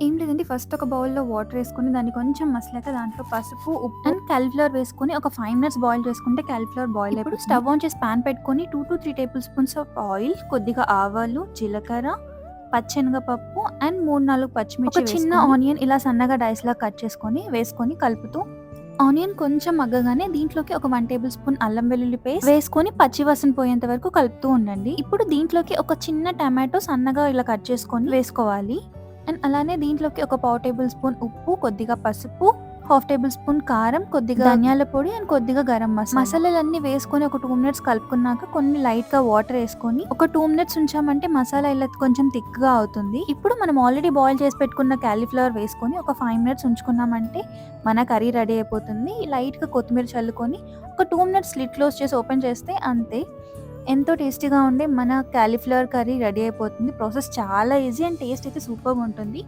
ఏం లేదండి, ఫస్ట్ ఒక బౌల్‌లో వాటర్ ఏసుకొని దాన్ని కొంచెం మసలాక దాంట్లో పసుపు, ఉప్పు అండ్ కాలీఫ్లవర్ వేసుకొని ఒక 5 మినిట్స్ బాయిల్ చేసుకుంటే కాలీఫ్లవర్ బాయిల్ అయిపోతుంది. ఇప్పుడు స్టవ్ ఆన్ చేసి పాన్ పెట్టుకొని 2-3 టేబుల్ స్పూన్స్ ఆఫ్ ఆయిల్, కొద్దిగా ఆవాలు, జీలకర్ర, పచ్చెనగపప్పు అండ్ 3-4 పచ్చిమిర్చి, ఒక చిన్న ఆనియన్ ఇలా సన్నగా డైస్‌లా కట్ చేసుకొని వేసుకొని కలుపుతూ ఆనియన్ కొంచెం మగ్గగానే దీంట్లోకి ఒక 1 టేబుల్ స్పూన్ అల్లం వెల్లుల్లి పేస్ట్ వేసుకొని పచ్చి వాసన పోయేంత వరకు కలుపుతూ ఉండండి. ఇప్పుడు దీంట్లోకి ఒక చిన్న టమాటో సన్నగా ఇలా కట్ చేసుకొని వేసుకోవాలి. అండ్ అలానే దీంట్లోకి ఒక పావు టేబుల్ స్పూన్ ఉప్పు, కొద్దిగా పసుపు, హాఫ్ టేబుల్ స్పూన్ కారం, కొద్దిగా ధనియాల పొడి అండ్ కొద్దిగా గరం మసాలాలన్నీ వేసుకొని ఒక 2 మినిట్స్ కలుపుకున్నాక కొన్ని లైట్‌గా వాటర్ ఏసుకొని ఒక 2 మినిట్స్ ఉంచామంటే మసాలా ఇలా కొంచెం థిక్‌గా అవుతుంది. ఇప్పుడు మనం ఆల్రెడీ బాయిల్ చేసి పెట్టుకున్న కాలీఫ్లవర్ వేసుకొని ఒక 5 మినిట్స్ ఉంచుకున్నామంటే మన కర్రీ రెడీ అయిపోతుంది. లైట్‌గా కొత్తిమీర చల్లుకొని ఒక 2 మినిట్స్ లిడ్ క్లోజ్ చేసి ఓపెన్ చేస్తే అంతే. ఎంతో టేస్టీగా ఉండే మన కాలీఫ్లవర్ కర్రీ రెడీ అయిపోతుంది. ప్రాసెస్ చాలా ఈజీ అండ్ టేస్ట్ అయితే సూపర్‌గా ఉంటుంది.